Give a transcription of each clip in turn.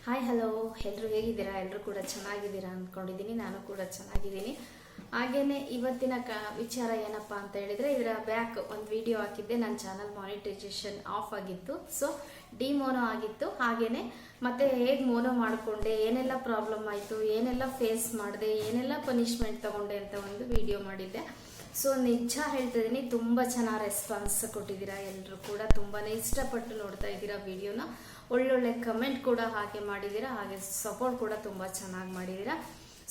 Hi hello, ಎಲ್ಲರೂ ಹೇಗಿದ್ದೀರಾ? ಎಲ್ಲರೂ ಕೂಡ ಚೆನ್ನಾಗಿದ್ದೀರಾ ಅಂದ್ಕೊಂಡಿದ್ದೀನಿ. ನಾನು ಕೂಡ ಚೆನ್ನಾಗಿದ್ದೀನಿ. ಹಾಗೇನೆ ಇವತ್ತಿನ ವಿಚಾರ ಏನಪ್ಪ ಅಂತ ಹೇಳಿದರೆ, ಇದರ ಬ್ಯಾಕ್ ಒಂದು ವಿಡಿಯೋ ಹಾಕಿದ್ದೆ. ನನ್ನ ಚಾನಲ್ ಮಾನಿಟೈಸೇಷನ್ ಆಫ್ ಆಗಿತ್ತು, ಸೊ ಡಿಮೋನೋ ಆಗಿತ್ತು. ಹಾಗೇನೆ ಮತ್ತೆ ಹೇಗೆ ಮೋನೋ ಮಾಡಿಕೊಂಡೆ, ಏನೆಲ್ಲ ಪ್ರಾಬ್ಲಮ್ ಆಯಿತು, ಏನೆಲ್ಲ ಫೇಸ್ ಮಾಡಿದೆ, ಏನೆಲ್ಲ ಪನಿಷ್ಮೆಂಟ್ ತಗೊಂಡೆ ಅಂತ ಒಂದು ವಿಡಿಯೋ ಮಾಡಿದ್ದೆ. ಸೊ ನಿಜ ಹೇಳ್ತಿದ್ದೀನಿ, ತುಂಬ ಚೆನ್ನಾಗಿ ರೆಸ್ಪಾನ್ಸ್ ಕೊಟ್ಟಿದ್ದೀರಾ. ಎಲ್ಲರೂ ಕೂಡ ತುಂಬಾ ಇಷ್ಟಪಟ್ಟು ನೋಡ್ತಾ ಇದ್ದೀರಾ ವಿಡಿಯೋನ. ಒಳ್ಳೊಳ್ಳೆ ಕಮೆಂಟ್ ಕೂಡ ಹಾಗೆ ಮಾಡಿದ್ದೀರಾ, ಹಾಗೆ ಸಪೋರ್ಟ್ ಕೂಡ ತುಂಬ ಚೆನ್ನಾಗಿ ಮಾಡಿದ್ದೀರಾ.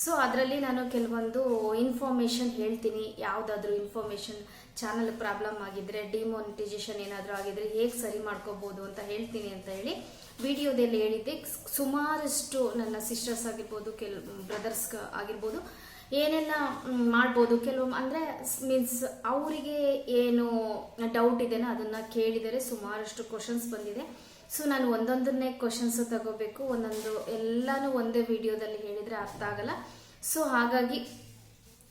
ಸೊ ಅದರಲ್ಲಿ ನಾನು ಕೆಲವೊಂದು ಇನ್ಫಾರ್ಮೇಷನ್ ಹೇಳ್ತೀನಿ. ಯಾವುದಾದ್ರೂ ಇನ್ಫಾರ್ಮೇಷನ್ ಚಾನಲ್ ಪ್ರಾಬ್ಲಮ್ ಆಗಿದ್ರೆ, ಡಿಮಾನಿಟೈಸೇಷನ್ ಏನಾದರೂ ಆಗಿದ್ರೆ ಹೇಗೆ ಸರಿ ಮಾಡ್ಕೋಬೋದು ಅಂತ ಹೇಳ್ತೀನಿ ಅಂತ ಹೇಳಿ ವಿಡಿಯೋದಲ್ಲಿ ಹೇಳಿದ್ದೆ. ಸುಮಾರಷ್ಟು ನನ್ನ ಸಿಸ್ಟರ್ಸ್ ಆಗಿರ್ಬೋದು, ಬ್ರದರ್ಸ್ ಆಗಿರ್ಬೋದು, ಏನೆಲ್ಲ ಮಾಡ್ಬೋದು ಕೆಲವೊಮ್ಮೆ ಅಂದರೆ ಮೀನ್ಸ್ ಅವರಿಗೆ ಏನು ಡೌಟ್ ಇದೆನೋ ಅದನ್ನು ಕೇಳಿದರೆ ಸುಮಾರಷ್ಟು ಕ್ವಶನ್ಸ್ ಬಂದಿದೆ. ಸೊ ನಾನು ಒಂದೊಂದನ್ನೇ ಕ್ವಶನ್ಸ್ ತಗೋಬೇಕು, ಒಂದೊಂದು ಎಲ್ಲನೂ ಒಂದೇ ವಿಡಿಯೋದಲ್ಲಿ ಹೇಳಿದರೆ ಅರ್ಥ ಆಗಲ್ಲ. ಸೊ ಹಾಗಾಗಿ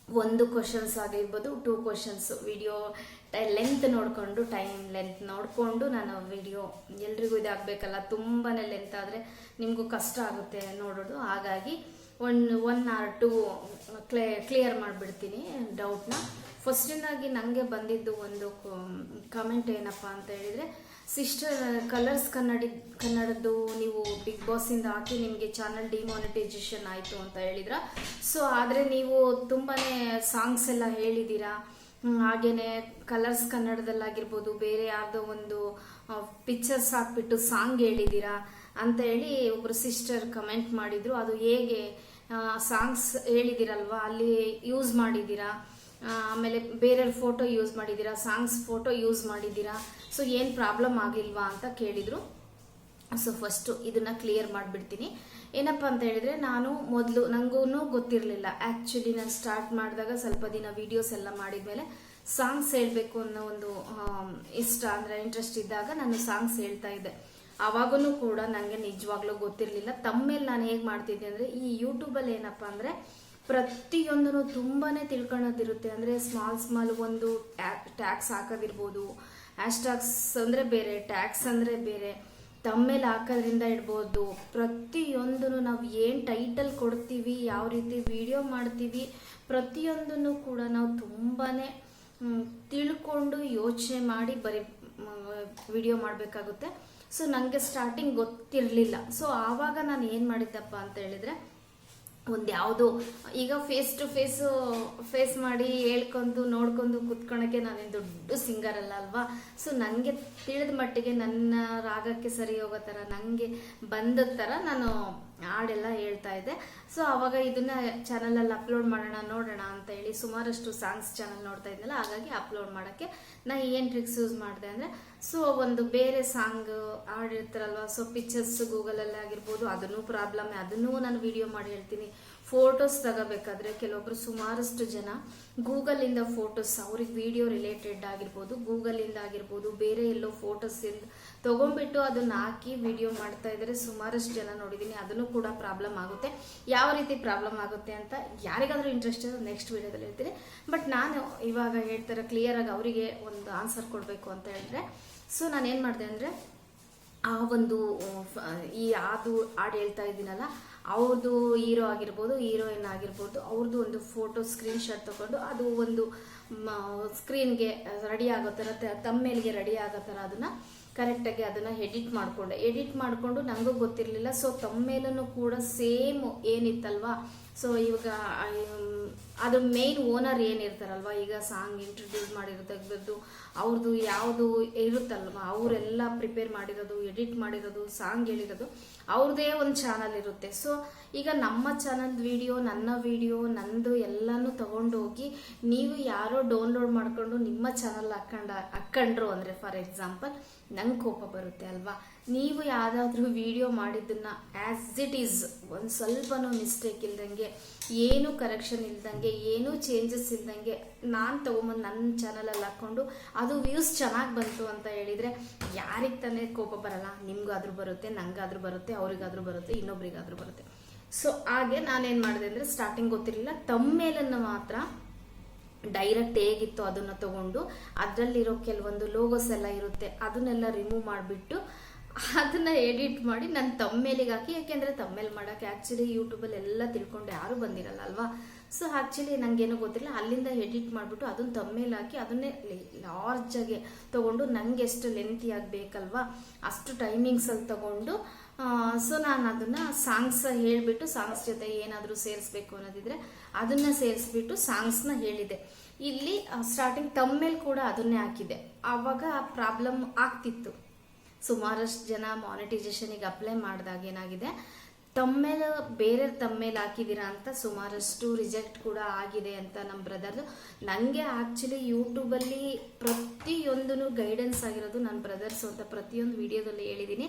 ಒಂದು ಕ್ವಶನ್ಸ್ ಆಗಿರ್ಬೋದು, 2 ಕ್ವಶನ್ಸ್ ವಿಡಿಯೋ ಲೆಂತ್ ನೋಡಿಕೊಂಡು, ಟೈಮ್ ಲೆಂತ್ ನೋಡಿಕೊಂಡು ನಾನು ವಿಡಿಯೋ ಎಲ್ರಿಗೂ ಇದಾಗಬೇಕಲ್ಲ. ತುಂಬಾ ಲೆಂತ್ ಆದರೆ ನಿಮಗೂ ಕಷ್ಟ ಆಗುತ್ತೆ ನೋಡೋದು. ಹಾಗಾಗಿ 1 or 2 ಕ್ಲಿಯರ್ ಮಾಡಿಬಿಡ್ತೀನಿ ಡೌಟ್ನ. ಫಸ್ಟಿಂದಾಗಿ ನನಗೆ ಬಂದಿದ್ದು ಒಂದು ಕಮೆಂಟ್ ಏನಪ್ಪ ಅಂತ ಹೇಳಿದರೆ, ಸಿಸ್ಟರ್ ಕಲರ್ಸ್ ಕನ್ನಡದ್ದು ನೀವು ಬಿಗ್ ಬಾಸಿಂದ ಹಾಕಿ ನಿಮಗೆ ಚಾನಲ್ ಡಿಮಾನಿಟೈಸೇಷನ್ ಆಯಿತು ಅಂತ ಹೇಳಿದ್ರ. ಸೊ ಆದರೆ ನೀವು ತುಂಬಾ ಸಾಂಗ್ಸ್ ಎಲ್ಲ ಹೇಳಿದ್ದೀರಾ. ಹಾಗೆಯೇ ಕಲರ್ಸ್ ಕನ್ನಡದಲ್ಲಾಗಿರ್ಬೋದು, ಬೇರೆ ಯಾವುದೋ ಒಂದು ಪಿಕ್ಚರ್ಸ್ ಹಾಕ್ಬಿಟ್ಟು ಸಾಂಗ್ ಹೇಳಿದ್ದೀರಾ ಅಂತ ಹೇಳಿ ಒಬ್ಬರು ಸಿಸ್ಟರ್ ಕಮೆಂಟ್ ಮಾಡಿದರು. ಅದು ಹೇಗೆ ಸಾಂಗ್ಸ್ ಹೇಳಿದ್ದೀರಲ್ವ, ಅಲ್ಲಿ ಯೂಸ್ ಮಾಡಿದ್ದೀರಾ, ಆಮೇಲೆ ಬೇರೆಯವ್ರ ಫೋಟೋ ಯೂಸ್ ಮಾಡಿದ್ದೀರಾ, ಸಾಂಗ್ಸ್ ಫೋಟೋ ಯೂಸ್ ಮಾಡಿದ್ದೀರಾ, ಸೊ ಏನು ಪ್ರಾಬ್ಲಮ್ ಆಗಿಲ್ವಾ ಅಂತ ಕೇಳಿದರು. ಸೊ ಫಸ್ಟು ಇದನ್ನು ಕ್ಲಿಯರ್ ಮಾಡಿಬಿಡ್ತೀನಿ. ಏನಪ್ಪ ಅಂತ ಹೇಳಿದರೆ, ನಾನು ಮೊದಲು ನನಗೂ ಗೊತ್ತಿರಲಿಲ್ಲ. ಆ್ಯಕ್ಚುಲಿ ನಾನು ಸ್ಟಾರ್ಟ್ ಮಾಡಿದಾಗ ಸ್ವಲ್ಪ ದಿನ ವೀಡಿಯೋಸ್ ಎಲ್ಲ ಮಾಡಿದ್ಮೇಲೆ ಸಾಂಗ್ಸ್ ಹೇಳಬೇಕು ಅನ್ನೋ ಒಂದು ಇಷ್ಟ ಅಂದರೆ ಇಂಟ್ರೆಸ್ಟ್ ಇದ್ದಾಗ ನಾನು ಸಾಂಗ್ಸ್ ಹೇಳ್ತಾ ಇದ್ದೆ. ಆವಾಗೂ ಕೂಡ ನನಗೆ ನಿಜವಾಗ್ಲೂ ಗೊತ್ತಿರಲಿಲ್ಲ. ತಮ್ಮೇಲೆ ನಾನು ಹೇಗೆ ಮಾಡ್ತಿದ್ದೆ ಅಂದರೆ, ಈ ಯೂಟ್ಯೂಬಲ್ಲಿ ಏನಪ್ಪ ಅಂದರೆ ಪ್ರತಿಯೊಂದೂ ತುಂಬಾ ತಿಳ್ಕೊಳ್ಳೋದಿರುತ್ತೆ. ಅಂದರೆ ಸ್ಮಾಲ್ ಒಂದು ಟ್ಯಾಕ್ಸ್ ಹಾಕೋದಿರ್ಬೋದು, ಹ್ಯಾಶ್ಟ್ಯಾಗ್ಸ್ ಅಂದರೆ ಬೇರೆ, ಟ್ಯಾಕ್ಸ್ ಅಂದರೆ ಬೇರೆ, ತಮ್ಮೇಲೆ ಹಾಕೋದ್ರಿಂದ ಇಡ್ಬೋದು. ಪ್ರತಿಯೊಂದೂ ನಾವು ಏನು ಟೈಟಲ್ ಕೊಡ್ತೀವಿ, ಯಾವ ರೀತಿ ವಿಡಿಯೋ ಮಾಡ್ತೀವಿ, ಪ್ರತಿಯೊಂದನ್ನು ಕೂಡ ನಾವು ತುಂಬಾ ತಿಳ್ಕೊಂಡು ಯೋಚನೆ ಮಾಡಿ ವಿಡಿಯೋ ಮಾಡಬೇಕಾಗುತ್ತೆ. ಸೊ ನನಗೆ ಸ್ಟಾರ್ಟಿಂಗ್ ಗೊತ್ತಿರಲಿಲ್ಲ. ಸೊ ಆವಾಗ ನಾನು ಏನು ಮಾಡಿದ್ದಪ್ಪ ಅಂತ ಹೇಳಿದರೆ, ಒಂದು ಯಾವುದೋ ಈಗ ಫೇಸ್ ಟು ಫೇಸ್ ಮಾಡಿ ಹೇಳ್ಕೊಂಡು ನೋಡ್ಕೊಂಡು ಕುತ್ಕೊಳಕ್ಕೆ ನಾನೇನು ದೊಡ್ಡ ಸಿಂಗರ್ ಅಲ್ಲ ಅಲ್ವಾ. ಸೊ ನನಗೆ ತಿಳಿದ ಮಟ್ಟಿಗೆ ನನ್ನ ರಾಗಕ್ಕೆ ಸರಿ ಹೋಗೋ ಥರ, ನನಗೆ ಬಂದ ಥರ ನಾನು ಹಾಡೆಲ್ಲ ಹೇಳ್ತಾ ಇದ್ದೆ. ಸೊ ಆವಾಗ ಇದನ್ನ ಚಾನಲಲ್ಲಿ ಅಪ್ಲೋಡ್ ಮಾಡೋಣ ನೋಡೋಣ ಅಂತ ಹೇಳಿ ಸುಮಾರಷ್ಟು ಸಾಂಗ್ಸ್ ಚಾನಲ್ ನೋಡ್ತಾ ಇದ್ನಲ್ಲ. ಹಾಗಾಗಿ ಅಪ್ಲೋಡ್ ಮಾಡೋಕ್ಕೆ ನಾ ಏನು ಟ್ರಿಕ್ಸ್ ಯೂಸ್ ಮಾಡಿದೆ ಅಂದರೆ, ಸೊ ಒಂದು ಬೇರೆ ಸಾಂಗ್ ಹಾಡಿರ್ತಾರಲ್ವ, ಸೊ ಪಿಕ್ಚರ್ಸ್ ಗೂಗಲಲ್ಲಿ ಆಗಿರ್ಬೋದು, ಅದನ್ನು ಪ್ರಾಬ್ಲಮ್, ಅದನ್ನೂ ನಾನು ವಿಡಿಯೋ ಮಾಡಿ ಹೇಳ್ತೀನಿ. ಫೋಟೋಸ್ ತಗೋಬೇಕಾದ್ರೆ ಕೆಲವೊಬ್ರು ಸುಮಾರಷ್ಟು ಜನ ಗೂಗಲಿಂದ ಫೋಟೋಸ್, ಅವ್ರಿಗೆ ವಿಡಿಯೋ ರಿಲೇಟೆಡ್ ಆಗಿರ್ಬೋದು, ಗೂಗಲಿಂದ ಆಗಿರ್ಬೋದು, ಬೇರೆ ಎಲ್ಲೋ ಫೋಟೋಸ್ ತೊಗೊಂಡ್ಬಿಟ್ಟು ಅದನ್ನ ಹಾಕಿ ವಿಡಿಯೋ ಮಾಡ್ತಾ ಇದ್ದಾರೆ. ಸುಮಾರಷ್ಟು ಜನ ನೋಡಿದ್ದೀನಿ. ಅದನ್ನು ಕೂಡ ಪ್ರಾಬ್ಲಮ್ ಆಗುತ್ತೆ. ಯಾವ ರೀತಿ ಪ್ರಾಬ್ಲಮ್ ಆಗುತ್ತೆ ಅಂತ ಯಾರಿಗಾದ್ರೂ ಇಂಟ್ರೆಸ್ಟ್ ಇದೆ ನೆಕ್ಸ್ಟ್ ವಿಡಿಯೋದಲ್ಲಿ ಹೇಳ್ತೀನಿ. ಬಟ್ ನಾನು ಇವಾಗ ಹೇಳ್ತಾರೆ ಕ್ಲಿಯರಾಗಿ ಅವರಿಗೆ ಒಂದು ಆನ್ಸರ್ ಕೊಡಬೇಕು ಅಂತ ಹೇಳಿದ್ರೆ, ಸೊ ನಾನೇನು ಮಾಡಿದೆ ಅಂದರೆ, ಆ ಒಂದು ಅದು ಹಾಡು ಹೇಳ್ತಾ ಇದ್ದೀನಲ್ಲ, ಅವ್ರದ್ದು ಹೀರೋ ಆಗಿರ್ಬೋದು, ಹೀರೋಯಿನ್ ಆಗಿರ್ಬೋದು, ಅವ್ರದ್ದು ಒಂದು ಫೋಟೋ ಸ್ಕ್ರೀನ್ಶಾಟ್ ತೊಗೊಂಡು ಅದು ಒಂದು ಸ್ಕ್ರೀನ್ಗೆ ರೆಡಿ ಆಗೋ ಥರ, ತಮ್ಮೇಲಿಗೆ ರೆಡಿ ಆಗೋ ಥರ ಅದನ್ನು ಕರೆಕ್ಟಾಗಿ ಅದನ್ನು ಎಡಿಟ್ ಮಾಡಿಕೊಂಡು ನನಗೂ ಗೊತ್ತಿರಲಿಲ್ಲ. ಸೊ ತಮ್ಮೇಲೂ ಕೂಡ ಸೇಮ್ ಏನಿತ್ತಲ್ವಾ, ಸೊ ಇವಾಗ ಅದು ಮೇನ್ ಓನರ್ ಏನಿರ್ತಾರಲ್ವ, ಈಗ ಸಾಂಗ್ ಇಂಟ್ರೊಡ್ಯೂಸ್ ಮಾಡಿರೋದು ಅವ್ರದ್ದು ಯಾವುದು ಇರುತ್ತಲ್ವ, ಅವರೆಲ್ಲ ಪ್ರಿಪೇರ್ ಮಾಡಿರೋದು, ಎಡಿಟ್ ಮಾಡಿರೋದು, ಸಾಂಗ್ ಹೇಳಿರೋದು ಅವ್ರದ್ದೇ ಒಂದು ಚಾನಲ್ ಇರುತ್ತೆ. ಸೊ ಈಗ ನಮ್ಮ ಚಾನಲ್ ವಿಡಿಯೋ, ನನ್ನ ವಿಡಿಯೋ, ನಂದು ಎಲ್ಲನೂ ತೊಗೊಂಡೋಗಿ ನೀವು ಯಾರೋ ಡೌನ್ಲೋಡ್ ಮಾಡ್ಕೊಂಡು ನಿಮ್ಮ ಚಾನಲ್ ಹಾಕ್ಕೊಂಡ್ರು ಅಂದರೆ, ಫಾರ್ ಎಕ್ಸಾಂಪಲ್ ನಂಗೆ ಕೋಪ ಬರುತ್ತೆ ಅಲ್ವಾ. ನೀವು ಯಾವುದಾದ್ರೂ ವಿಡಿಯೋ ಮಾಡಿದ್ದನ್ನು ಆ್ಯಸ್ ಇಟ್ ಈಸ್, ಒಂದು ಸ್ವಲ್ಪನೂ ಮಿಸ್ಟೇಕ್ ಇಲ್ದಂಗೆ, ಏನೂ ಕರೆಕ್ಷನ್ ಇಲ್ದಂಗೆ, ಏನೂ ಚೇಂಜಸ್ ಇಲ್ದಂಗೆ ನಾನು ತೊಗೊಂಬಂದು ನನ್ನ ಚಾನಲಲ್ಲಿ ಹಾಕ್ಕೊಂಡು ಅದು ವ್ಯೂಸ್ ಚೆನ್ನಾಗಿ ಬಂತು ಅಂತ ಹೇಳಿದರೆ ಯಾರಿಗೆ ತಾನೇ ಕೋಪ ಬರಲ್ಲ? ನಿಮ್ಗಾದ್ರೂ ಬರುತ್ತೆ, ನಂಗಾದ್ರೂ ಬರುತ್ತೆ, ಅವ್ರಿಗಾದ್ರೂ ಬರುತ್ತೆ, ಇನ್ನೊಬ್ರಿಗಾದ್ರೂ ಬರುತ್ತೆ. ಸೊ ಹಾಗೆ ನಾನೇನು ಮಾಡಿದೆ ಅಂದರೆ, ಸ್ಟಾರ್ಟಿಂಗ್ ಗೊತ್ತಿರಲಿಲ್ಲ, ತಮ್ಮೇಲನ್ನು ಮಾತ್ರ ಡೈರೆಕ್ಟ್ ಹೇಗಿತ್ತು ಅದನ್ನು ತಗೊಂಡು ಅದರಲ್ಲಿರೋ ಕೆಲವೊಂದು ಲೋಗೋಸ್ ಎಲ್ಲ ಇರುತ್ತೆ ಅದನ್ನೆಲ್ಲ ರಿಮೂವ್ ಮಾಡಿಬಿಟ್ಟು ಅದನ್ನು ಎಡಿಟ್ ಮಾಡಿ ನನ್ನ ತಮ್ಮೇಲಿಗೆ ಹಾಕಿ, ಯಾಕೆಂದರೆ ತಮ್ಮೇಲ್ ಮಾಡೋಕ್ಕೆ ಆ್ಯಕ್ಚುಲಿ ಯೂಟ್ಯೂಬಲ್ಲಿ ಎಲ್ಲ ತಿಳ್ಕೊಂಡು ಯಾರೂ ಬಂದಿರಲ್ಲ ಅಲ್ವಾ. ಸೊ ಆ್ಯಕ್ಚುಲಿ ನನಗೇನೋ ಗೊತ್ತಿಲ್ಲ, ಅಲ್ಲಿಂದ ಎಡಿಟ್ ಮಾಡಿಬಿಟ್ಟು ಅದನ್ನು ತಮ್ಮೇಲೆ ಹಾಕಿ ಅದನ್ನೇ ಲಾರ್ಜಾಗೆ ತೊಗೊಂಡು ನನಗೆ ಎಷ್ಟು ಲೆಂತಿಯಾಗಿ ಬೇಕಲ್ವಾ ಅಷ್ಟು ಟೈಮಿಂಗ್ಸಲ್ಲಿ ತೊಗೊಂಡು, ಸೊ ನಾನು ಅದನ್ನು ಸಾಂಗ್ಸ್ ಹೇಳಿಬಿಟ್ಟು ಸಾಂಗ್ಸ್ ಜೊತೆ ಏನಾದರೂ ಸೇರಿಸ್ಬೇಕು ಅನ್ನೋದಿದ್ರೆ ಅದನ್ನು ಸೇರಿಸ್ಬಿಟ್ಟು ಸಾಂಗ್ಸ್ನ ಹೇಳಿದೆ. ಇಲ್ಲಿ ಸ್ಟಾರ್ಟಿಂಗ್ ತಮ್ಮೇಲೆ ಕೂಡ ಅದನ್ನೇ ಹಾಕಿದೆ. ಆವಾಗ ಪ್ರಾಬ್ಲಮ್ ಆಗ್ತಿತ್ತು. ಸುಮಾರಷ್ಟು ಜನ ಮಾನಿಟೈಸೇಷನಿಗೆ ಅಪ್ಲೈ ಮಾಡಿದಾಗ ಏನಾಗಿದೆ, ತಮ್ಮೇಲೆ ಬೇರೆ ತಮ್ಮೇಲೆ ಹಾಕಿದ್ದೀರಾ ಅಂತ ಸುಮಾರಷ್ಟು ರಿಜೆಕ್ಟ್ ಕೂಡ ಆಗಿದೆ ಅಂತ ನಮ್ಮ ಬ್ರದರ್ದು. ನನಗೆ ಆ್ಯಕ್ಚುಲಿ ಯೂಟ್ಯೂಬಲ್ಲಿ ಪ್ರತಿಯೊಂದೂ ಗೈಡೆನ್ಸ್ ಆಗಿರೋದು ನನ್ನ ಬ್ರದರ್ಸು ಅಂತ ಪ್ರತಿಯೊಂದು ವಿಡಿಯೋದಲ್ಲಿ ಹೇಳಿದ್ದೀನಿ.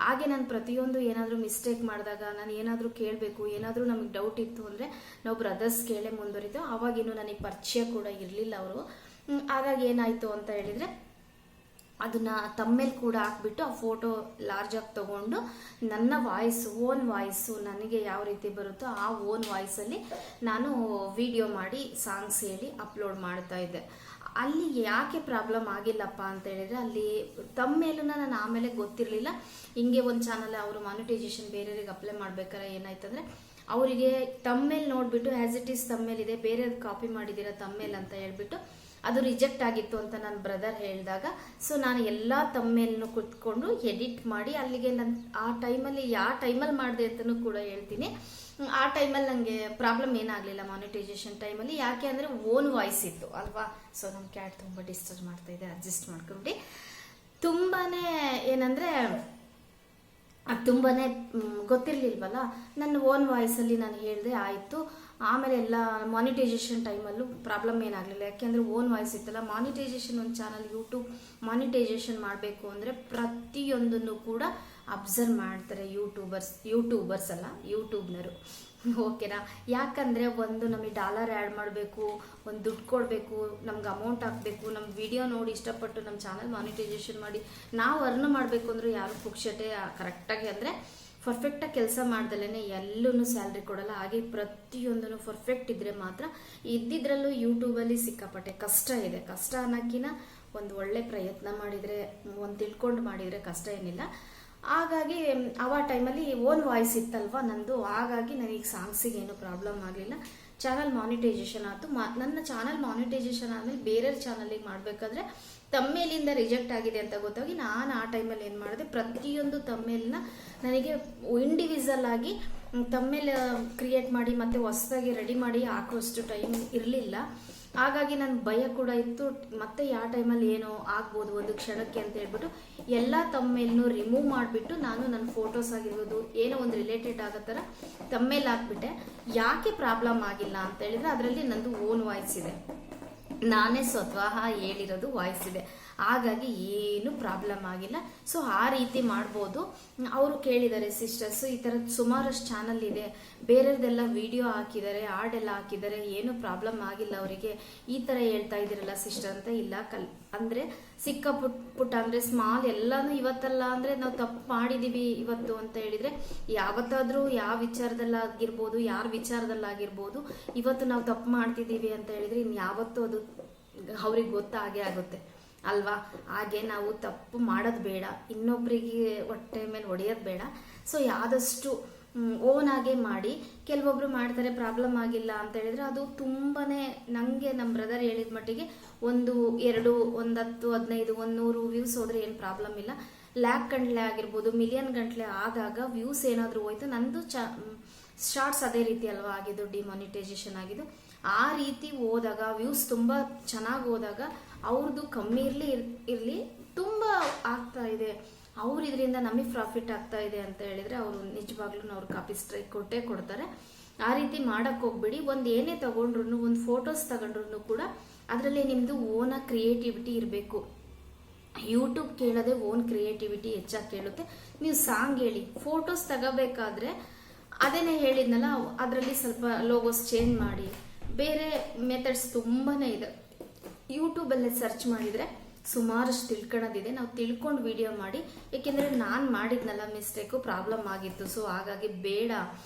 ಹಾಗೆ ನಾನು ಪ್ರತಿಯೊಂದು ಏನಾದರೂ ಮಿಸ್ಟೇಕ್ ಮಾಡಿದಾಗ ನಾನು ಏನಾದರೂ ಕೇಳಬೇಕು, ಏನಾದರೂ ನಮಗೆ ಡೌಟ್ ಇತ್ತು ಅಂದರೆ ನಾವು ಬ್ರದರ್ಸ್ ಕೇಳೇ ಮುಂದುವರಿತು. ಆವಾಗಿನ್ನೂ ನನಗೆ ಪರಿಚಯ ಕೂಡ ಇರಲಿಲ್ಲ ಅವರು. ಹಾಗಾಗಿ ಏನಾಯಿತು ಅಂತ ಹೇಳಿದರೆ ಅದನ್ನು ತಮ್ಮೇಲೆ ಕೂಡ ಹಾಕ್ಬಿಟ್ಟು ಆ ಫೋಟೋ ಲಾರ್ಜಾಗಿ ತೊಗೊಂಡು ನನ್ನ ಓನ್ ವಾಯ್ಸು ನನಗೆ ಯಾವ ರೀತಿ ಬರುತ್ತೋ ಆ ಓನ್ ವಾಯ್ಸಲ್ಲಿ ನಾನು ವಿಡಿಯೋ ಮಾಡಿ ಸಾಂಗ್ಸ್ ಹೇಳಿ ಅಪ್ಲೋಡ್ ಮಾಡ್ತಾ ಇದ್ದೆ. ಅಲ್ಲಿ ಯಾಕೆ ಪ್ರಾಬ್ಲಮ್ ಆಗಿಲ್ಲಪ್ಪ ಅಂತ ಹೇಳಿದರೆ, ಅಲ್ಲಿ ತಮ್ಮೇಲೂ ನಾನು ಆಮೇಲೆ ಗೊತ್ತಿರಲಿಲ್ಲ. ಹಿಂಗೆ ಒಂದು ಚಾನಲ್ ಅವರು ಮಾನಿಟೈಸೇಷನ್ ಬೇರೆಯವ್ರಿಗೆ ಅಪ್ಲೈ ಮಾಡ್ಬೇಕಾದ್ರೆ ಏನಾಯ್ತಂದರೆ, ಅವರಿಗೆ ತಮ್ಮೇಲೆ ನೋಡಿಬಿಟ್ಟು ಆ್ಯಸ್ ಇಟ್ ಈಸ್ ತಮ್ಮೇಲಿದೆ, ಬೇರೆಯವ್ರು ಕಾಪಿ ಮಾಡಿದ್ದೀರಾ ತಮ್ಮೇಲ್ ಅಂತ ಹೇಳ್ಬಿಟ್ಟು ಅದು ರಿಜೆಕ್ಟ್ ಆಗಿತ್ತು ಅಂತ ನನ್ನ ಬ್ರದರ್ ಹೇಳಿದಾಗ, ಸೊ ನಾನು ಎಲ್ಲ ತಮ್ಮೇಲನ್ನು ಕುತ್ಕೊಂಡು ಎಡಿಟ್ ಮಾಡಿ ಅಲ್ಲಿಗೆ ನನ್ನ ಆ ಟೈಮಲ್ಲಿ ಯಾವ ಟೈಮಲ್ಲಿ ಮಾಡಿದೆ ಅಂತಲೂ ಕೂಡ ಹೇಳ್ತೀನಿ. ಆ ಟೈಮಲ್ಲಿ ನನಗೆ ಪ್ರಾಬ್ಲಮ್ ಏನಾಗಲಿಲ್ಲ ಮಾನಿಟೈಸೇಷನ್ ಟೈಮಲ್ಲಿ. ಯಾಕೆ ಅಂದರೆ ಓನ್ ವಾಯ್ಸ್ ಇತ್ತು ಅಲ್ವಾ. ಸೊ ನಮ್ಮ ಕ್ಯಾಟ್ ತುಂಬ ಡಿಸ್ಟರ್ಬ್ ಮಾಡ್ತಾಯಿದೆ, ಅಡ್ಜಸ್ಟ್ ಮಾಡ್ಕೊಂಬಿಟ್ಟು. ತುಂಬಾ ಏನಂದರೆ ಅದು ತುಂಬಾ ಗೊತ್ತಿರಲಿಲ್ವಲ್ಲ, ನನ್ನ ಓನ್ ವಾಯ್ಸಲ್ಲಿ ನಾನು ಹೇಳಿದೆ ಆಯಿತು. ಆಮೇಲೆ ಎಲ್ಲ ಮಾನಿಟೈಸೇಷನ್ ಟೈಮಲ್ಲೂ ಪ್ರಾಬ್ಲಮ್ ಏನಾಗಲಿಲ್ಲ, ಯಾಕೆಂದರೆ ಓನ್ ವಾಯ್ಸ್ ಇತ್ತಲ್ಲ. ಮಾನಿಟೈಸೇಷನ್ ಒಂದು ಚಾನಲ್ ಯೂಟ್ಯೂಬ್ ಮಾನಿಟೈಸೇಷನ್ ಮಾಡಬೇಕು ಅಂದರೆ ಪ್ರತಿಯೊಂದನ್ನು ಕೂಡ ಅಬ್ಸರ್ವ್ ಮಾಡ್ತಾರೆ ಯೂಟ್ಯೂಬರ್ಸ್ ಅಲ್ಲ ಯೂಟ್ಯೂಬ್ನರು, ಓಕೆನಾ. ಯಾಕಂದರೆ ಒಂದು ನಮಗೆ ಡಾಲರ್ ಆ್ಯಡ್ ಮಾಡಬೇಕು, ಒಂದು ದುಡ್ಡು ಕೊಡಬೇಕು, ನಮ್ಗೆ ಅಮೌಂಟ್ ಹಾಕಬೇಕು, ನಮ್ಮ ವಿಡಿಯೋ ನೋಡಿ ಇಷ್ಟಪಟ್ಟು ನಮ್ಮ ಚಾನಲ್ ಮಾನಿಟೈಸೇಷನ್ ಮಾಡಿ ನಾವು ಅರ್ನ್ ಮಾಡಬೇಕು ಅಂದರೆ ಯಾರು ಪುಕ್ಷಟೆ ಕರೆಕ್ಟಾಗಿ ಅಂದರೆ ಪರ್ಫೆಕ್ಟಾಗಿ ಕೆಲಸ ಮಾಡ್ದಲೇ ಎಲ್ಲೂ ಸ್ಯಾಲ್ರಿ ಕೊಡಲ್ಲ. ಹಾಗೆ ಪ್ರತಿಯೊಂದೂ ಪರ್ಫೆಕ್ಟ್ ಇದ್ದರೆ ಮಾತ್ರ. ಇದ್ದಿದ್ರಲ್ಲೂ ಯೂಟ್ಯೂಬಲ್ಲಿ ಸಿಕ್ಕಾಪಟ್ಟೆ ಕಷ್ಟ ಇದೆ. ಕಷ್ಟ ಅನ್ನೋಕ್ಕಿಂತ ಒಂದು ಒಳ್ಳೆ ಪ್ರಯತ್ನ ಮಾಡಿದರೆ, ಒಂದು ತಿಳ್ಕೊಂಡು ಮಾಡಿದರೆ ಕಷ್ಟ ಏನಿಲ್ಲ. ಹಾಗಾಗಿ ಆ ಟೈಮಲ್ಲಿ ಓನ್ ವಾಯ್ಸ್ ಇತ್ತಲ್ವ ನಂದು, ಹಾಗಾಗಿ ನನಗೆ ಸಾಂಗ್ಸಿಗೆ ಏನೂ ಪ್ರಾಬ್ಲಮ್ ಆಗಲಿಲ್ಲ. ಚಾನಲ್ ಮಾನಿಟೈಸೇಷನ್ ಆಯಿತು. ನನ್ನ ಚಾನಲ್ ಮಾನಿಟೈಸೇಷನ್ ಆದಮೇಲೆ ಬೇರೆಯವ್ರ ಚಾನಲಿಗೆ ಮಾಡಬೇಕಾದ್ರೆ ತಮ್ಮೇಲಿಂದ ರಿಜೆಕ್ಟ್ ಆಗಿದೆ ಅಂತ ಗೊತ್ತಾಗಿ ನಾನು ಆ ಟೈಮಲ್ಲಿ ಏನು ಮಾಡಿದೆ, ಪ್ರತಿಯೊಂದು ತಮ್ಮೇಲನ್ನ ನನಗೆ ಇಂಡಿವಿಜುವಲ್ ಆಗಿ ತಮ್ಮೇಲೆ ಕ್ರಿಯೇಟ್ ಮಾಡಿ ಮತ್ತು ಹೊಸದಾಗಿ ರೆಡಿ ಮಾಡಿ ಹಾಕುವಷ್ಟು ಟೈಮ್ ಇರಲಿಲ್ಲ. ಹಾಗಾಗಿ ನನ್ನ ಭಯ ಕೂಡ ಇತ್ತು, ಮತ್ತೆ ಯಾವ ಟೈಮಲ್ಲಿ ಏನೋ ಆಗ್ಬೋದು ಒಂದು ಕ್ಷಣಕ್ಕೆ ಅಂತ ಹೇಳ್ಬಿಟ್ಟು ಎಲ್ಲ ತಮ್ಮೇಲೂ ರಿಮೂವ್ ಮಾಡಿಬಿಟ್ಟು ನಾನು ನನ್ನ ಫೋಟೋಸ್ ಆಗಿರ್ಬೋದು ಏನೋ ಒಂದು ರಿಲೇಟೆಡ್ ಆಗೋ ಥರ ತಮ್ಮೇಲೆ ಹಾಕ್ಬಿಟ್ಟೆ. ಯಾಕೆ ಪ್ರಾಬ್ಲಮ್ ಆಗಿಲ್ಲ ಅಂತ ಹೇಳಿದರೆ, ಅದರಲ್ಲಿ ನಂದು ಓನ್ ವಾಯ್ಸ್ ಇದೆ, ನಾನೇ ಸ್ವತಃ ಹೇಳಿರೋದು ವಾಯ್ಸ್ ಇದೆ. ಹಾಗಾಗಿ ಏನು ಪ್ರಾಬ್ಲಮ್ ಆಗಿಲ್ಲ. ಸೊ ಆ ರೀತಿ ಮಾಡ್ಬೋದು. ಅವರು ಕೇಳಿದ್ದಾರೆ ಸಿಸ್ಟರ್ಸು, ಈ ಥರದ್ದು ಸುಮಾರಷ್ಟು ಚಾನಲ್ ಇದೆ, ಬೇರೆಯವ್ರದ್ದೆಲ್ಲ ವಿಡಿಯೋ ಹಾಕಿದ್ದಾರೆ, ಹಾಡೆಲ್ಲ ಹಾಕಿದ್ದಾರೆ, ಏನೂ ಪ್ರಾಬ್ಲಮ್ ಆಗಿಲ್ಲ ಅವರಿಗೆ, ಈ ಥರ ಹೇಳ್ತಾ ಇದ್ದೀರಲ್ಲ ಸಿಸ್ಟರ್ ಅಂತ. ಇಲ್ಲ ಅಂದರೆ ಸಿಕ್ಕ ಪುಟ್ಟ ಅಂದರೆ ಸ್ಮಾಲ್ ಎಲ್ಲನೂ ಇವತ್ತಲ್ಲ ಅಂದರೆ ನಾವು ತಪ್ಪು ಮಾಡಿದ್ದೀವಿ ಇವತ್ತು ಅಂತ ಹೇಳಿದರೆ, ಯಾವತ್ತಾದರೂ ಯಾವ ವಿಚಾರದಲ್ಲಾಗಿರ್ಬೋದು, ಯಾರ ವಿಚಾರದಲ್ಲಾಗಿರ್ಬೋದು, ಇವತ್ತು ನಾವು ತಪ್ಪು ಮಾಡ್ತಿದ್ದೀವಿ ಅಂತ ಹೇಳಿದರೆ ಇನ್ಯಾವತ್ತೂ ಅದು ಅವ್ರಿಗೆ ಗೊತ್ತಾಗೇ ಆಗುತ್ತೆ ಅಲ್ವಾ. ಹಾಗೆ ನಾವು ತಪ್ಪು ಮಾಡೋದು ಬೇಡ, ಇನ್ನೊಬ್ಬರಿಗೆ ಹೊಟ್ಟೆ ಮೇಲೆ ಹೊಡೆಯೋದು ಬೇಡ. ಸೊ ಆದಷ್ಟು ಓನಾಗೆ ಮಾಡಿ. ಕೆಲವೊಬ್ರು ಮಾಡ್ತಾರೆ ಪ್ರಾಬ್ಲಮ್ ಆಗಿಲ್ಲ ಅಂತ ಹೇಳಿದ್ರೆ, ಅದು ತುಂಬಾ ನನಗೆ ನಮ್ಮ ಬ್ರದರ್ ಹೇಳಿದ ಮಟ್ಟಿಗೆ 1, 2, 10, 15, 100 ವ್ಯೂಸ್ ಹೋದರೆ ಏನು ಪ್ರಾಬ್ಲಮ್ ಇಲ್ಲ. ಲ್ಯಾಕ್ ಗಂಟ್ಲೆ ಆಗಿರ್ಬೋದು, ಮಿಲಿಯನ್ ಗಂಟ್ಲೆ ಆದಾಗ ವ್ಯೂಸ್ ಏನಾದರೂ ಹೋಯ್ತು. ನಂದು ಶಾರ್ಟ್ಸ್ ಅದೇ ರೀತಿ ಅಲ್ವಾ ಆಗಿದ್ದು, ಡಿಮಾನಿಟೈಸೇಷನ್ ಆಗಿದ್ದು. ಆ ರೀತಿ ಹೋದಾಗ ವ್ಯೂಸ್ ತುಂಬ ಚೆನ್ನಾಗಿ ಹೋದಾಗ ಅವ್ರದ್ದು ಕಮ್ಮಿ ಇರಲಿ ತುಂಬ ಆಗ್ತಾ ಇದೆ, ಅವ್ರು ಇದರಿಂದ ನಮಗೆ ಪ್ರಾಫಿಟ್ ಆಗ್ತಾ ಇದೆ ಅಂತ ಹೇಳಿದರೆ ಅವರು ನಿಜವಾಗ್ಲೂ ಅವ್ರು ಕಾಪಿ ಸ್ಟ್ರೈಕ್ ಕೊಟ್ಟೇ ಕೊಡ್ತಾರೆ. ಆ ರೀತಿ ಮಾಡೋಕ್ಕೆ ಹೋಗ್ಬಿಡಿ. ಒಂದು ಏನೇ ತಗೊಂಡ್ರು, ಒಂದು ಫೋಟೋಸ್ ತಗೊಂಡ್ರು ಕೂಡ ಅದರಲ್ಲಿ ನಿಮ್ಮದು ಓನ ಕ್ರಿಯೇಟಿವಿಟಿ ಇರಬೇಕು. ಯೂಟ್ಯೂಬ್ ಕೇಳೋದೇ ಓನ್ ಕ್ರಿಯೇಟಿವಿಟಿ ಹೆಚ್ಚಾಗಿ ಕೇಳುತ್ತೆ. ನೀವು ಸಾಂಗ್ ಹೇಳಿ, ಫೋಟೋಸ್ ತಗೋಬೇಕಾದ್ರೆ ಅದೇನೇ ಹೇಳಿದ್ನಲ್ಲ, ಅದರಲ್ಲಿ ಸ್ವಲ್ಪ ಲೋಗೋಸ್ ಚೇಂಜ್ ಮಾಡಿ, ಬೇರೆ ಮೆಥಡ್ಸ್ ತುಂಬಾ ಇದೆ. ಯೂಟ್ಯೂಬಲ್ಲೇ ಸರ್ಚ್ ಮಾಡಿದರೆ ಸುಮಾರಷ್ಟು ತಿಳ್ಕೊಳ್ಳೋದಿದೆ. ನಾವು ತಿಳ್ಕೊಂಡು ವಿಡಿಯೋ ಮಾಡಿ, ಏಕೆಂದರೆ ನಾನು ಮಾಡಿದ್ನಲ್ಲ ಮಿಸ್ಟೇಕು, ಪ್ರಾಬ್ಲಮ್ ಆಗಿತ್ತು. ಸೊ ಹಾಗಾಗಿ ಬೇಡ,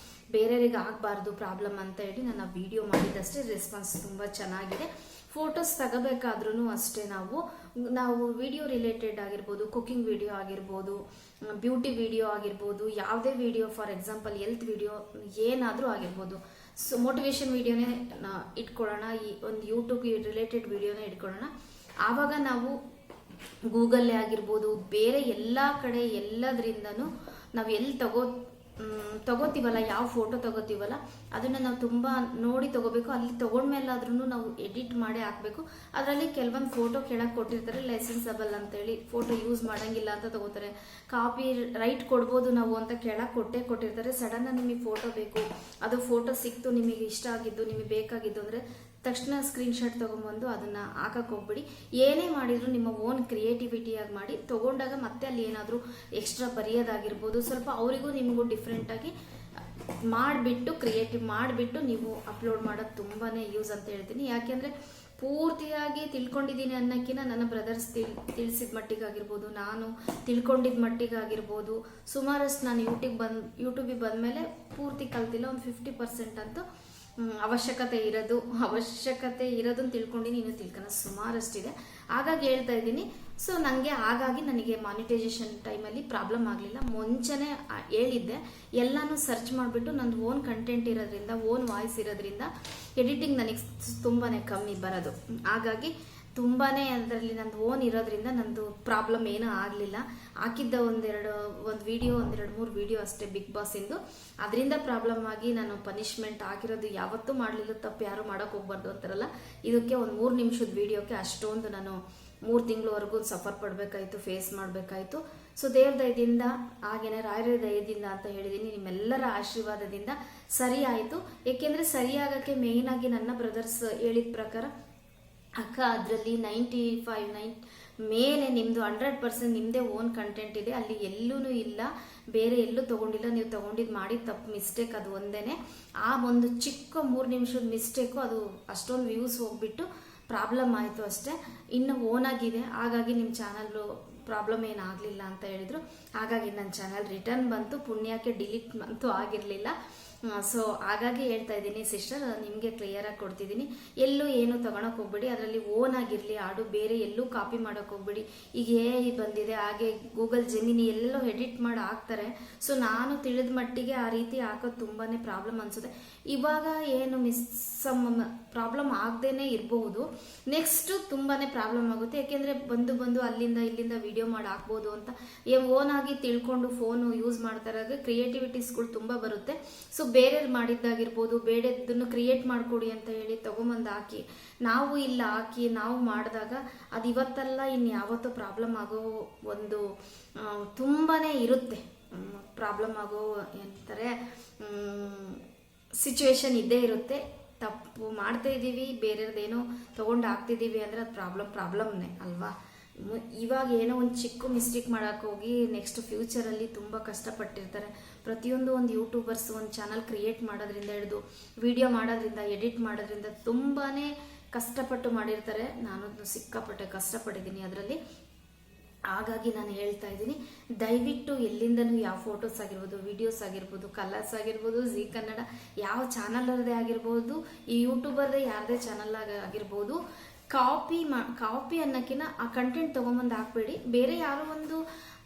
ಬೇರೆಯವರಿಗೆ ಆಗಬಾರ್ದು ಪ್ರಾಬ್ಲಮ್ ಅಂತ ಹೇಳಿ ನಾನು ವಿಡಿಯೋ ಮಾಡಿದ್ದಷ್ಟೇ. ರೆಸ್ಪಾನ್ಸ್ ತುಂಬ ಚೆನ್ನಾಗಿದೆ. ಫೋಟೋಸ್ ತಗೋಬೇಕಾದ್ರೂ ಅಷ್ಟೇ ನಾವು ವಿಡಿಯೋ ರಿಲೇಟೆಡ್ ಆಗಿರ್ಬೋದು, ಕುಕಿಂಗ್ ವಿಡಿಯೋ ಆಗಿರ್ಬೋದು, ಬ್ಯೂಟಿ ವಿಡಿಯೋ ಆಗಿರ್ಬೋದು, ಯಾವುದೇ video, for example health video ಏನಾದರೂ ಆಗಿರ್ಬೋದು. ಸೊ ಮೋಟಿವೇಶನ್ ವಿಡಿಯೋನೇ ಇಟ್ಕೊಳ್ಳೋಣ, ಈ ಒಂದು ಯೂಟ್ಯೂಬ್ ರಿಲೇಟೆಡ್ ವಿಡಿಯೋನೇ ಇಟ್ಕೊಳ್ಳೋಣ. ಆವಾಗ ನಾವು ಗೂಗಲ್ಲೇ ಆಗಿರ್ಬೋದು, ಬೇರೆ ಎಲ್ಲ ಕಡೆ ಎಲ್ಲದರಿಂದನೂ ನಾವು ಎಲ್ಲಿ ತಗೋತೀವಲ್ಲ, ಯಾವ ಫೋಟೋ ತಗೋತೀವಲ್ಲ ಅದನ್ನು ನಾವು ತುಂಬ ನೋಡಿ ತಗೋಬೇಕು. ಅಲ್ಲಿ ತಗೊಂಡ್ಮೇಲಾದ್ರೂ ನಾವು ಎಡಿಟ್ ಮಾಡಿ ಹಾಕಬೇಕು. ಅದರಲ್ಲಿ ಕೆಲವೊಂದು ಫೋಟೋ ಕೆಳಗೆ ಕೊಟ್ಟಿರ್ತಾರೆ ಲೈಸೆನ್ಸಬಲ್ ಅಂತೇಳಿ, ಫೋಟೋ ಯೂಸ್ ಮಾಡೋಂಗಿಲ್ಲ ಅಂತ ತಗೋತಾರೆ. ಕಾಪಿ ರೈಟ್ ಕೊಡ್ಬೋದು ನಾವು ಅಂತ ಕೆಳಗೆ ಕೊಟ್ಟಿರ್ತಾರೆ. ಸಡನ್ನಾಗಿ ನಿಮಗೆ ಫೋಟೋ ಬೇಕು, ಅದು ಫೋಟೋ ಸಿಕ್ತು, ನಿಮಗೆ ಇಷ್ಟ ಆಗಿದ್ದು, ನಿಮಗೆ ಬೇಕಾಗಿದ್ದು ಅಂದರೆ ತಕ್ಷಣ ಸ್ಕ್ರೀನ್ಶಾಟ್ ತೊಗೊಂಬಂದು ಅದನ್ನು ಹಾಕಕ್ಕೆ ಹೋಗ್ಬಿಡಿ. ಏನೇ ಮಾಡಿದ್ರು ನಿಮ್ಮ ಓನ್ ಕ್ರಿಯೇಟಿವಿಟಿಯಾಗಿ ಮಾಡಿ ತೊಗೊಂಡಾಗ ಮತ್ತೆ ಅಲ್ಲಿ ಏನಾದರೂ ಎಕ್ಸ್ಟ್ರಾ ಬರೆಯೋದಾಗಿರ್ಬೋದು, ಸ್ವಲ್ಪ ಅವರಿಗೂ ನಿಮಗೂ ಡಿಫ್ರೆಂಟಾಗಿ ಮಾಡಿಬಿಟ್ಟು ಕ್ರಿಯೇಟಿವ್ ಮಾಡಿಬಿಟ್ಟು ನೀವು ಅಪ್ಲೋಡ್ ಮಾಡೋದು ತುಂಬಾ ಯೂಸ್ ಅಂತ ಹೇಳ್ತೀನಿ. ಯಾಕೆಂದರೆ ಪೂರ್ತಿಯಾಗಿ ತಿಳ್ಕೊಂಡಿದ್ದೀನಿ ಅನ್ನೋಕ್ಕಿಂತ ನನ್ನ ಬ್ರದರ್ಸ್ ತಿಳಿಸಿದ ಮಟ್ಟಿಗಾಗಿರ್ಬೋದು, ನಾನು ತಿಳ್ಕೊಂಡಿದ್ದ ಮಟ್ಟಿಗಾಗಿರ್ಬೋದು, ಸುಮಾರಷ್ಟು ನಾನು ಯೂಟ್ಯೂಬಿಗೆ ಬಂದಮೇಲೆ ಪೂರ್ತಿ ಕಲ್ತಿಲ್ಲ. ಒಂದು 50% ಅಂತೂ ಅವಶ್ಯಕತೆ ಇರೋದನ್ನು ತಿಳ್ಕೊಂಡಿನಿ, ಇನ್ನೂ ತಿಳ್ಕೊಳ್ಳೋ ಸುಮಾರಷ್ಟಿದೆ. ಹಾಗಾಗಿ ಹೇಳ್ತಾ ಇದ್ದೀನಿ. ಸೊ ಹಾಗಾಗಿ ನನಗೆ ಮಾನಿಟೈಸೇಷನ್ ಟೈಮಲ್ಲಿ ಪ್ರಾಬ್ಲಮ್ ಆಗಲಿಲ್ಲ. ಮುಂಚೆನೇ ಹೇಳಿದ್ದೆ, ಎಲ್ಲನೂ ಸರ್ಚ್ ಮಾಡಿಬಿಟ್ಟು ನಂದು ಓನ್ ಕಂಟೆಂಟ್ ಇರೋದ್ರಿಂದ, ಓನ್ ವಾಯ್ಸ್ ಇರೋದ್ರಿಂದ ಎಡಿಟಿಂಗ್ ನನಗೆ ತುಂಬಾ ಕಮ್ಮಿ ಬರೋದು. ಹಾಗಾಗಿ ತುಂಬಾ ಅದರಲ್ಲಿ ನಂದು ಓನ್ ಇರೋದ್ರಿಂದ ನಂದು ಪ್ರಾಬ್ಲಮ್ ಏನೂ ಆಗಲಿಲ್ಲ. ಹಾಕಿದ್ದ ಒಂದು 2-3 ವಿಡಿಯೋ ಅಷ್ಟೇ ಬಿಗ್ ಬಾಸಿಂದು. ಅದರಿಂದ ಪ್ರಾಬ್ಲಮ್ ಆಗಿ ನಾನು ಪನಿಷ್ಮೆಂಟ್ ಆಗಿರೋದು ಯಾವತ್ತೂ ಮಾಡಲಿಲ್ಲ. ತಪ್ಪು ಯಾರು ಮಾಡೋಕ್ಕೆ ಹೋಗ್ಬಾರ್ದು ಅಂತಾರಲ್ಲ, ಇದಕ್ಕೆ ಒಂದು 3 ನಿಮಿಷದ ವಿಡಿಯೋಕ್ಕೆ ಅಷ್ಟೊಂದು ನಾನು 3 ತಿಂಗಳವರೆಗೂ ಸಫರ್ ಪಡಬೇಕಾಯಿತು, ಫೇಸ್ ಮಾಡಬೇಕಾಯಿತು. ಸೊ ದೇವ್ರ ದಯದಿಂದ, ಹಾಗೇನೆ ರಾಯರ ದಯದಿಂದ ಅಂತ ಹೇಳಿದ್ದೀನಿ, ನಿಮ್ಮೆಲ್ಲರ ಆಶೀರ್ವಾದದಿಂದ ಸರಿ ಆಯಿತು. ಏಕೆಂದರೆ ಸರಿಯಾಗಕ್ಕೆ ಮೇಯ್ನಾಗಿ ನನ್ನ ಬ್ರದರ್ಸ್ ಹೇಳಿದ ಪ್ರಕಾರ, ಅಕ್ಕ ಅದರಲ್ಲಿ 95 ಮೇಲೆ ನಿಮ್ಮದು 100% ನಿಮ್ಮದೇ ಓನ್ ಕಂಟೆಂಟ್ ಇದೆ, ಅಲ್ಲಿ ಎಲ್ಲೂ ಇಲ್ಲ, ಬೇರೆ ಎಲ್ಲೂ ತೊಗೊಂಡಿಲ್ಲ, ನೀವು ತೊಗೊಂಡಿದ್ದು ಮಾಡಿ ತಪ್ಪು ಮಿಸ್ಟೇಕ್ ಅದು ಒಂದೇ. ಆ ಒಂದು ಚಿಕ್ಕ 3 ನಿಮಿಷದ ಮಿಸ್ಟೇಕು ಅದು ಅಷ್ಟೊಂದು ವ್ಯೂಸ್ ಹೋಗ್ಬಿಟ್ಟು ಪ್ರಾಬ್ಲಮ್ ಆಯಿತು ಅಷ್ಟೇ. ಇನ್ನು ಓನಾಗಿದೆ, ಹಾಗಾಗಿ ನಿಮ್ಮ ಚಾನಲ್ಲು ಪ್ರಾಬ್ಲಮ್ ಏನಾಗಲಿಲ್ಲ ಅಂತ ಹೇಳಿದರು. ಹಾಗಾಗಿ ನನ್ನ ಚಾನಲ್ ರಿಟರ್ನ್ ಬಂತು, ಪುಣ್ಯಕ್ಕೆ ಡಿಲೀಟ್ ಅಂತೂ ಆಗಿರಲಿಲ್ಲ. ಸೊ ಹಾಗಾಗಿ ಹೇಳ್ತಾ ಇದ್ದೀನಿ ಸಿಸ್ಟರ್, ನಿಮಗೆ ಕ್ಲಿಯರಾಗಿ ಕೊಡ್ತಿದ್ದೀನಿ. ಎಲ್ಲೂ ಏನು ತೊಗೊಳಕ್ಕೆ ಹೋಗ್ಬೇಡಿ, ಅದರಲ್ಲಿ ಓನ್ ಆಗಿರಲಿ ಹಾಡು, ಬೇರೆ ಎಲ್ಲೂ ಕಾಪಿ ಮಾಡೋಕ್ಕೆ ಹೋಗ್ಬೇಡಿ. ಈಗ AI ಬಂದಿದೆ, ಹಾಗೆ ಗೂಗಲ್ ಜೆಮಿನಿ ಎಲ್ಲೋ ಎಡಿಟ್ ಮಾಡಿ ಹಾಕ್ತಾರೆ. ಸೊ ನಾನು ತಿಳಿದ ಮಟ್ಟಿಗೆ ಆ ರೀತಿ ಹಾಕೋದು ತುಂಬಾ ಪ್ರಾಬ್ಲಮ್ ಅನಿಸುತ್ತೆ. ಇವಾಗ ಏನು ಪ್ರಾಬ್ಲಮ್ ಆಗದೇನೆ ಇರಬಹುದು, ನೆಕ್ಸ್ಟ್ ತುಂಬಾ ಪ್ರಾಬ್ಲಮ್ ಆಗುತ್ತೆ. ಯಾಕೆಂದರೆ ಬಂದು ಅಲ್ಲಿಂದ ಇಲ್ಲಿಂದ ವಿಡಿಯೋ ಮಾಡಿ ಹಾಕ್ಬೋದು ಅಂತ ಓನ್ ಆಗಿ ತಿಳ್ಕೊಂಡು ಫೋನು ಯೂಸ್ ಮಾಡ್ತಾರೆ. ಕ್ರಿಯೇಟಿವಿಟೀಸ್ಗಳು ತುಂಬ ಬರುತ್ತೆ. ಸೊ ಬೇರೆ ಮಾಡಿದ್ದಾಗಿರ್ಬೋದು, ಬೇರೆದನ್ನು ಕ್ರಿಯೇಟ್ ಮಾಡಿಕೊಡಿ ಅಂತ ಹೇಳಿ ತೊಗೊಂಬಂದು ಹಾಕಿ ನಾವು ಮಾಡಿದಾಗ ಅದು ಇವತ್ತಲ್ಲ ಇನ್ಯಾವತ್ತೂ ಪ್ರಾಬ್ಲಮ್ ಆಗೋ ಒಂದು ತುಂಬಾ ಇರುತ್ತೆ. ಪ್ರಾಬ್ಲಮ್ ಆಗೋ ಅಂತಾರೆ ಸಿಚುವೇಶನ್ ಇದ್ದೇ ಇರುತ್ತೆ. ತಪ್ಪು ಮಾಡ್ತಾ ಇದ್ದೀವಿ, ಬೇರೆಯವ್ರದ್ದೇನೋ ತೊಗೊಂಡು ಹಾಕ್ತಿದ್ದೀವಿ ಅಂದರೆ ಅದು ಪ್ರಾಬ್ಲಮ್ನೇ ಅಲ್ವಾ. ಇವಾಗ ಏನೋ ಒಂದು ಚಿಕ್ಕ ಮಿಸ್ಟೇಕ್ ಮಾಡೋಕ್ಕೆ ಹೋಗಿ ನೆಕ್ಸ್ಟ್ ಫ್ಯೂಚರಲ್ಲಿ ತುಂಬ ಕಷ್ಟಪಟ್ಟಿರ್ತಾರೆ. ಪ್ರತಿಯೊಂದು ಒಂದು ಯೂಟ್ಯೂಬರ್ಸ್ ಒಂದು ಚಾನಲ್ ಕ್ರಿಯೇಟ್ ಮಾಡೋದ್ರಿಂದ ಹಿಡಿದು ವಿಡಿಯೋ ಮಾಡೋದ್ರಿಂದ, ಎಡಿಟ್ ಮಾಡೋದ್ರಿಂದ ತುಂಬಾ ಕಷ್ಟಪಟ್ಟು ಮಾಡಿರ್ತಾರೆ. ನಾನು ಸಿಕ್ಕಾಪಟ್ಟೆ ಕಷ್ಟಪಟ್ಟಿದ್ದೀನಿ ಅದರಲ್ಲಿ. ಹಾಗಾಗಿ ನಾನು ಹೇಳ್ತಾ ಇದ್ದೀನಿ, ದಯವಿಟ್ಟು ಎಲ್ಲಿಂದನೂ ಯಾವ ಫೋಟೋಸ್ ಆಗಿರ್ಬೋದು, ವಿಡಿಯೋಸ್ ಆಗಿರ್ಬೋದು, ಕಲರ್ಸ್ ಆಗಿರ್ಬೋದು, ಜೀ ಕನ್ನಡ ಯಾವ ಚಾನಲ್ದೇ ಆಗಿರ್ಬೋದು, ಈ ಯೂಟ್ಯೂಬರ್ದೇ ಯಾರದೇ ಚಾನಲ್ ಆಗಿರ್ಬೋದು, ಕಾಪಿ ಅನ್ನೋಕ್ಕಿಂತ ಆ ಕಂಟೆಂಟ್ ತೊಗೊಂಬಂದು ಹಾಕ್ಬೇಡಿ. ಬೇರೆ ಯಾರೋ ಒಂದು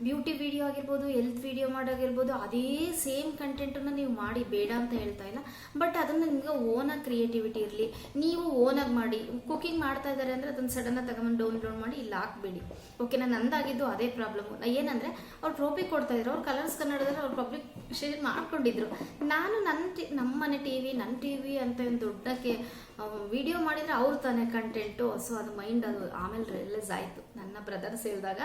ಬ್ಯೂಟಿ ವಿಡಿಯೋ ಆಗಿರ್ಬೋದು, ಹೆಲ್ತ್ ವಿಡಿಯೋ ಮಾಡೋಗಿರ್ಬೋದು, ಅದೇ ಸೇಮ್ ಕಂಟೆಂಟನ್ನು ನೀವು ಮಾಡಿ, ಬೇಡ ಅಂತ ಹೇಳ್ತಾ ಇಲ್ಲ. ಬಟ್ ಅದನ್ನು ನಿಮಗೆ ಓನಾಗಿ ಕ್ರಿಯೇಟಿವಿಟಿ ಇರಲಿ, ನೀವು ಓನಾಗಿ ಮಾಡಿ. ಕುಕಿಂಗ್ ಮಾಡ್ತಾ ಇದ್ದಾರೆ ಅಂದರೆ ಅದನ್ನು ಸಡನ್ನಾಗಿ ತಗೊಂಬಂದು ಡೌನ್ಲೋಡ್ ಮಾಡಿ ಇಲ್ಲಿ ಹಾಕ್ಬೇಡಿ. ಓಕೆನಾ, ನಂದಾಗಿದ್ದು ಅದೇ ಪ್ರಾಬ್ಲಮ್ಮು. ಏನಂದರೆ ಅವ್ರು ಟ್ರೋಫಿ ಕೊಡ್ತಾಯಿದ್ರು, ಅವ್ರು ಕಲರ್ಸ್ ಕನ್ನಡದಲ್ಲಿ ಅವ್ರು ಪಬ್ಲಿಕ್ ಶೇರ್ ಮಾಡ್ಕೊಂಡಿದ್ರು. ನಾನು ನಮ್ಮ ಮನೆ ನನ್ನ ಟಿ ವಿ ಅಂತ ಒಂದು ದೊಡ್ಡಕ್ಕೆ ವಿಡಿಯೋ ಮಾಡಿದರೆ ಅವ್ರು ತಾನೇ ಕಂಟೆಂಟು. ಸೊ ಅದು ಮೈಂಡ್ ಅದು ಆಮೇಲೆ ರಿಯಲೈಸ್ ಆಯಿತು ನನ್ನ ಬ್ರದರ್ಸ್ ಹೇಳಿದಾಗ.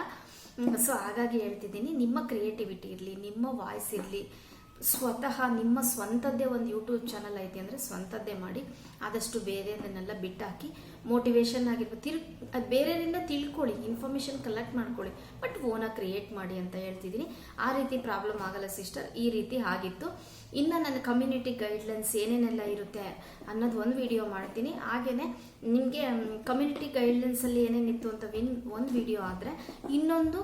ಸೊ ಹಾಗಾಗಿ ಹೇಳ್ತಿದ್ದೀನಿ, ನಿಮ್ಮ ಕ್ರಿಯೇಟಿವಿಟಿ ಇರಲಿ, ನಿಮ್ಮ ವಾಯ್ಸ್ ಇರಲಿ, ಸ್ವತಃ ನಿಮ್ಮ ಸ್ವಂತದ್ದೇ ಒಂದು ಯೂಟ್ಯೂಬ್ ಚಾನಲ್ ಐತಿ ಅಂದರೆ ಸ್ವಂತದ್ದೇ ಮಾಡಿ. ಆದಷ್ಟು ಬೇರೆದನ್ನೆಲ್ಲ ಬಿಟ್ಟಾಕಿ ಮೋಟಿವೇಶನ್ ಆಗಿರ್ಬೋದು, ಅದು ಬೇರೆಯವರಿಂದ ತಿಳ್ಕೊಳ್ಳಿ, ಇನ್ಫಾರ್ಮೇಷನ್ ಕಲೆಕ್ಟ್ ಮಾಡ್ಕೊಳ್ಳಿ, ಬಟ್ ಓನಾಗಿ ಕ್ರಿಯೇಟ್ ಮಾಡಿ ಅಂತ ಹೇಳ್ತಿದ್ದೀನಿ. ಆ ರೀತಿ ಪ್ರಾಬ್ಲಮ್ ಆಗಲ್ಲ ಸಿಸ್ಟರ್, ಈ ರೀತಿ ಆಗಿತ್ತು. ಇನ್ನು ನನ್ನ ಕಮ್ಯುನಿಟಿ ಗೈಡ್ಲೈನ್ಸ್ ಏನೇನೆಲ್ಲ ಇರುತ್ತೆ ಅನ್ನೋದು ಒಂದು ವಿಡಿಯೋ ಮಾಡ್ತೀನಿ. ಹಾಗೆಯೇ ನಿಮಗೆ ಕಮ್ಯುನಿಟಿ ಗೈಡ್ಲೈನ್ಸಲ್ಲಿ ಏನೇನಿತ್ತು ಅಂತ ಒಂದು ವಿಡಿಯೋ ಆದರೆ, ಇನ್ನೊಂದು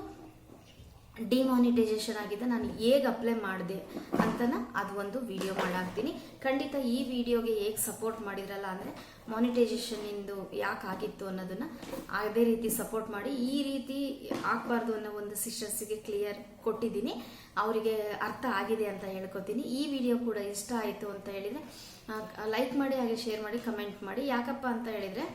ಡಿಮಾನಿಟೈಸೇಷನ್ ಆಗಿದೆ, ನಾನು ಹೇಗೆ ಅಪ್ಲೈ ಮಾಡಿದೆ ಅಂತನ ಅದು ಒಂದು ವಿಡಿಯೋ ಮಾಡಾಕ್ತೀನಿ. ಖಂಡಿತ ಈ ವಿಡಿಯೋಗೆ ಹೇಗೆ ಸಪೋರ್ಟ್ ಮಾಡಿದ್ರಲ್ಲ, ಅಂದರೆ ಮಾನಿಟೈಸೇಷನ್ ಇಂದು ಯಾಕೆ ಆಗಿತ್ತು ಅನ್ನೋದನ್ನ ಅದೇ ರೀತಿ ಸಪೋರ್ಟ್ ಮಾಡಿ. ಈ ರೀತಿ ಆಗಬಾರ್ದು ಅನ್ನೋ ಒಂದು ಸಿಸ್ಟರ್ಸಿಗೆ ಕ್ಲಿಯರ್ ಕೊಟ್ಟಿದ್ದೀನಿ, ಅವರಿಗೆ ಅರ್ಥ ಆಗಿದೆ ಅಂತ ಹೇಳ್ಕೊತೀನಿ. ಈ ವಿಡಿಯೋ ಕೂಡ ಇಷ್ಟ ಆಯಿತು ಅಂತ ಹೇಳಿದರೆ ಲೈಕ್ ಮಾಡಿ, ಹಾಗೆ ಶೇರ್ ಮಾಡಿ, ಕಮೆಂಟ್ ಮಾಡಿ. ಯಾಕಪ್ಪ ಅಂತ ಹೇಳಿದರೆ